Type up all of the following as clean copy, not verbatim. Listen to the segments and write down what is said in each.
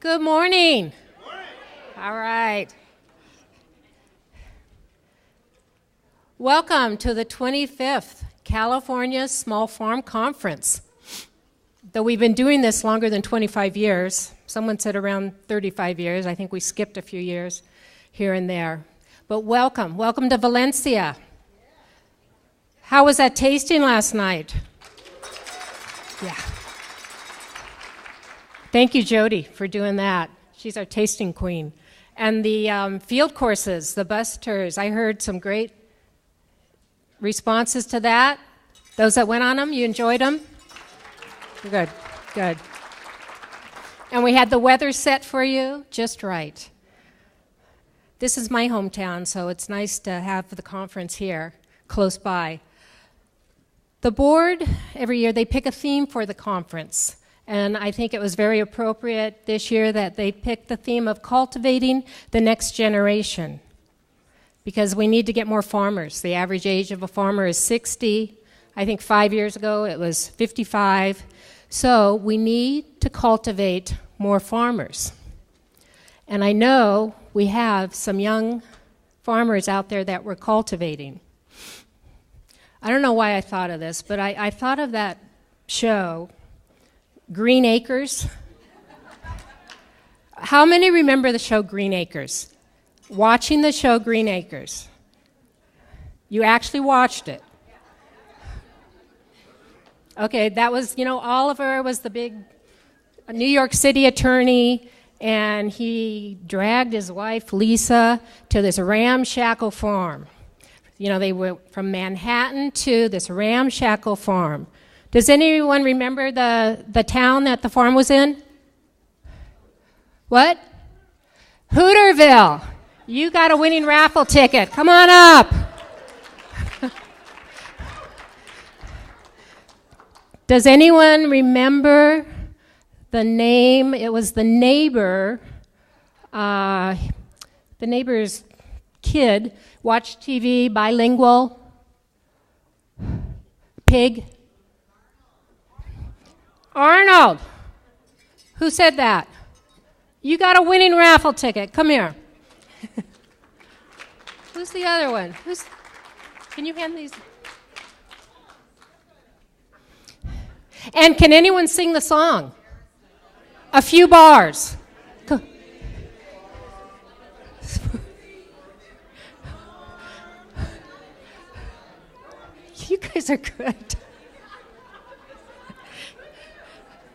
Good morning. All right. Welcome to the 25th California Small Farm Conference. Though we've been doing this longer than 25 years, someone said around 35 years. I think we skipped a few years here and there. But welcome. Welcome to Valencia. How was that tasting last night? Yeah. Thank you, Jody, for doing that. She's our tasting queen. And the field courses, the bus tours, I heard some great responses to that. Those that went on them, you enjoyed them? Good, good. And we had the weather set for you just right. This is my hometown, so it's nice to have the conference here, close by. The board, every year, they pick a theme for the conference. And I think it was very appropriate this year that they picked the theme of cultivating the next generation, because we need to get more farmers. The average age of a farmer is 60. I think 5 years ago it was 55. So we need to cultivate more farmers. And I know we have some young farmers out there that we're cultivating. I don't know why I thought of this, but I thought of that show, Green Acres. How many remember the show Green Acres? Watching the show Green Acres. You actually watched it. Okay, that was, Oliver was the big New York City attorney, and he dragged his wife, Lisa, to this ramshackle farm. They went from Manhattan to this ramshackle farm. Does anyone remember the town that the farm was in? What? Hooterville. You got a winning raffle ticket. Come on up. Does anyone remember the name? It was the neighbor's kid, watched TV, bilingual, pig. Arnold. Who said that? You got a winning raffle ticket. Come here. Who's the other one? Can you hand these? And can anyone sing the song? A few bars. You guys are good.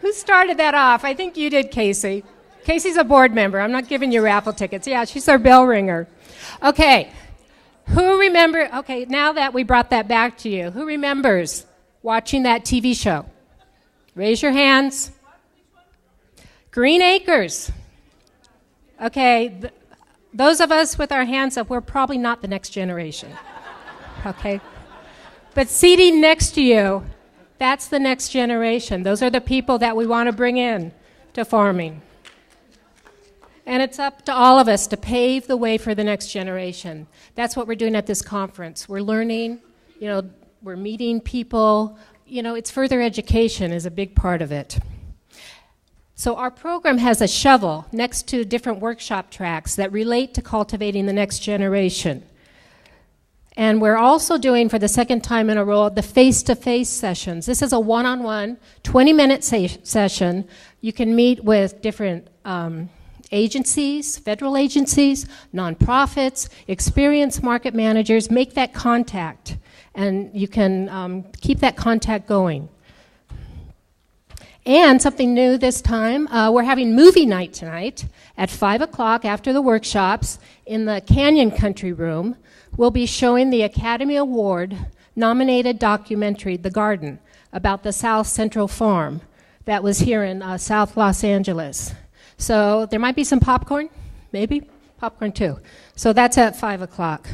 Who started that off? I think you did, Casey. Casey's a board member. I'm not giving you raffle tickets. Yeah, she's our bell ringer. Okay. Who remember? Okay, now that we brought that back to you, who remembers watching that TV show? Raise your hands. Green Acres. Okay, those of us with our hands up, we're probably not the next generation. Okay? But seating next to you, that's the next generation. Those are the people that we want to bring in to farming. And it's up to all of us to pave the way for the next generation. That's what we're doing at this conference. We're learning, we're meeting people. It's further education is a big part of it. So our program has a shovel next to different workshop tracks that relate to cultivating the next generation. And we're also doing, for the second time in a row, the face-to-face sessions. This is a one-on-one, 20-minute session. You can meet with different agencies, federal agencies, nonprofits, experienced market managers. Make that contact, and you can keep that contact going. And something new this time, we're having movie night tonight at 5 o'clock after the workshops in the Canyon Country Room. We'll be showing the Academy Award-nominated documentary, The Garden, about the South Central Farm that was here in South Los Angeles. So there might be some popcorn, maybe popcorn too. So that's at 5 o'clock.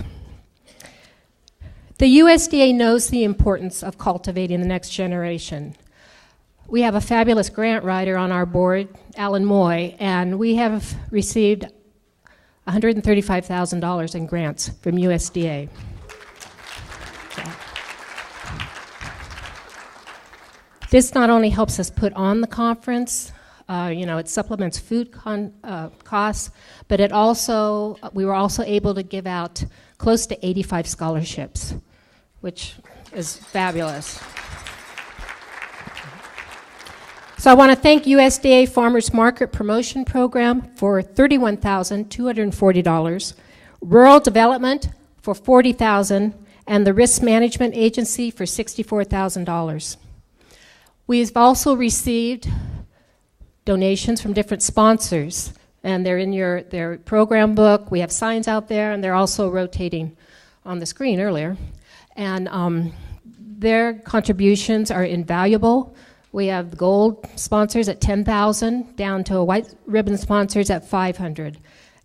The USDA knows the importance of cultivating the next generation. We have a fabulous grant writer on our board, Alan Moy, and we have received $135,000 in grants from USDA. This not only helps us put on the conference, It supplements food costs, but we were also able to give out close to 85 scholarships, which is fabulous. So I want to thank USDA Farmers Market Promotion Program for $31,240, Rural Development for $40,000, and the Risk Management Agency for $64,000. We've also received donations from different sponsors, and they're in their program book. We have signs out there, and they're also rotating on the screen earlier. And their contributions are invaluable. We have gold sponsors at $10,000 down to white ribbon sponsors at $500,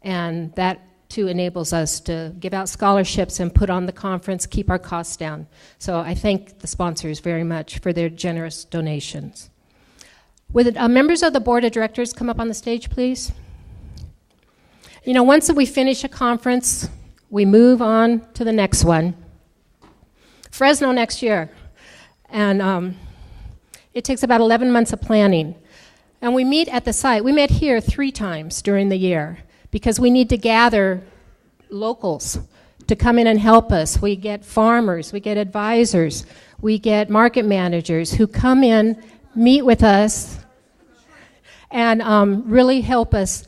and that too enables us to give out scholarships and put on the conference, keep our costs down. So I thank the sponsors very much for their generous donations. Would members of the board of directors come up on the stage, please? Once we finish a conference, we move on to the next one. Fresno next year, and it takes about 11 months of planning. And we meet at the site. We met here 3 times during the year because we need to gather locals to come in and help us. We get farmers, we get advisors, we get market managers who come in, meet with us, and really help us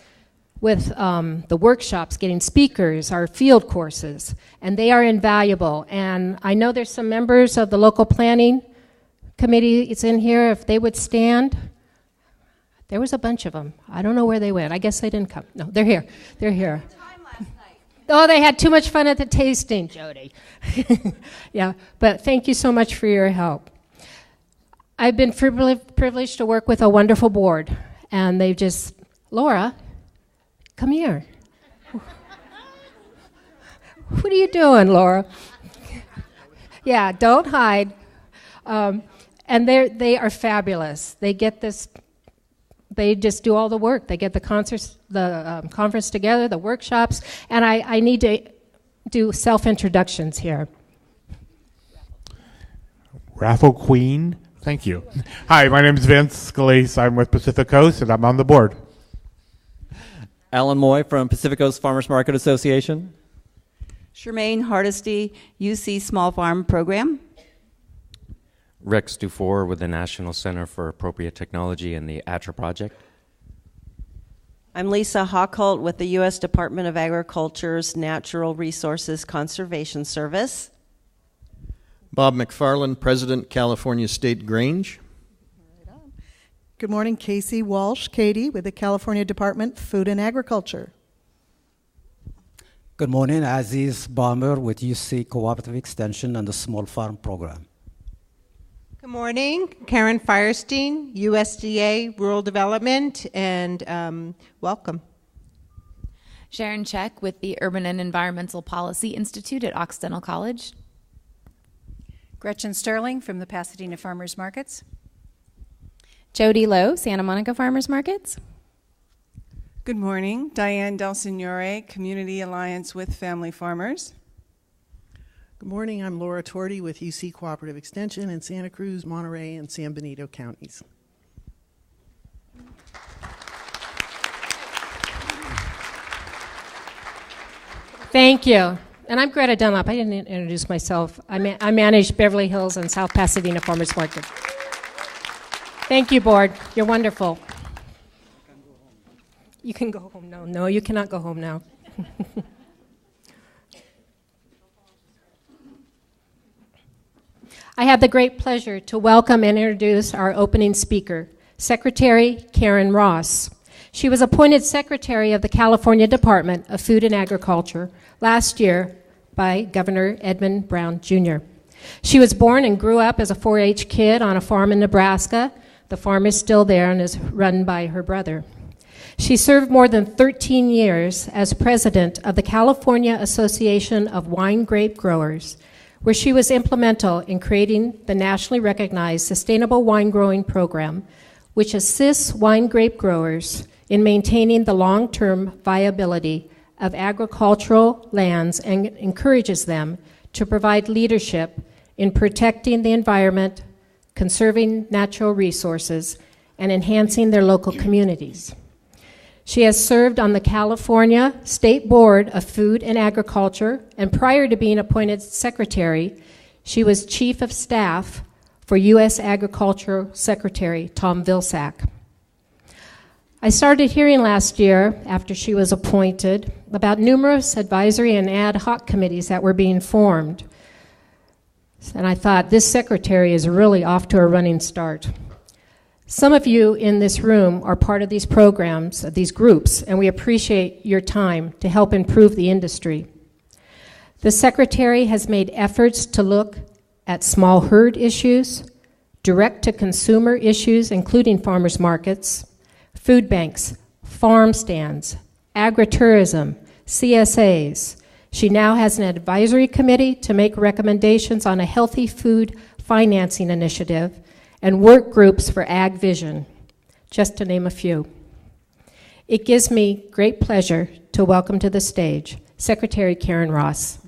with the workshops, getting speakers, our field courses, and they are invaluable. And I know there's some members of the local planning committee is in here. If they would stand. There was a bunch of them. I don't know where they went. I guess they didn't come. No, they're here. They're here. Oh, they had too much fun at the tasting, Jody. Yeah, but thank you so much for your help. I've been privileged to work with a wonderful board, and they've just, Laura, come here. What are you doing, Laura? Yeah, don't hide. And they are fabulous. They get this. They just do all the work. They get the conference together, the workshops, and I need to do self-introductions here. Raffle Queen, thank you. Hi, my name is Vince Scalise. I'm with Pacific Coast, and I'm on the board. Alan Moy from Pacific Coast Farmers Market Association. Charmaine Hardesty, UC Small Farm Program. Rex Dufour with the National Center for Appropriate Technology and the ATRA Project. I'm Lisa Hochholt with the U.S. Department of Agriculture's Natural Resources Conservation Service. Bob McFarland, President, California State Grange. Good morning, Casey Walsh, Katie, with the California Department Food and Agriculture. Good morning, Aziz Bomber with UC Cooperative Extension and the Small Farm Program. Good morning, Karen Firestein, USDA Rural Development, and welcome. Sharon Check with the Urban and Environmental Policy Institute at Occidental College. Gretchen Sterling from the Pasadena Farmers Markets. Jody Lowe, Santa Monica Farmers Markets. Good morning, Diane Del Signore, Community Alliance with Family Farmers. Good morning, I'm Laura Torty with UC Cooperative Extension in Santa Cruz, Monterey, and San Benito counties. Thank you. And I'm Greta Dunlap. I didn't introduce myself. I manage Beverly Hills and South Pasadena Farmers Market. Thank you, board. You're wonderful. You can go home now. No, you cannot go home now. I have the great pleasure to welcome and introduce our opening speaker, Secretary Karen Ross. She was appointed Secretary of the California Department of Food and Agriculture last year by Governor Edmund Brown Jr. She was born and grew up as a 4-H kid on a farm in Nebraska. The farm is still there and is run by her brother. She served more than 13 years as president of the California Association of Wine Grape Growers, where she was instrumental in creating the nationally recognized Sustainable Wine Growing Program, which assists wine grape growers in maintaining the long-term viability of agricultural lands and encourages them to provide leadership in protecting the environment, conserving natural resources, and enhancing their local communities. She has served on the California State Board of Food and Agriculture, and prior to being appointed secretary, she was chief of staff for U.S. Agriculture Secretary Tom Vilsack. I started hearing last year, after she was appointed, about numerous advisory and ad hoc committees that were being formed. And I thought, this secretary is really off to a running start. Some of you in this room are part of these programs, these groups, and we appreciate your time to help improve the industry. The Secretary has made efforts to look at small herd issues, direct-to-consumer issues, including farmers markets, food banks, farm stands, agritourism, CSAs. She now has an advisory committee to make recommendations on a healthy food financing initiative, and work groups for Ag Vision, just to name a few. It gives me great pleasure to welcome to the stage Secretary Karen Ross.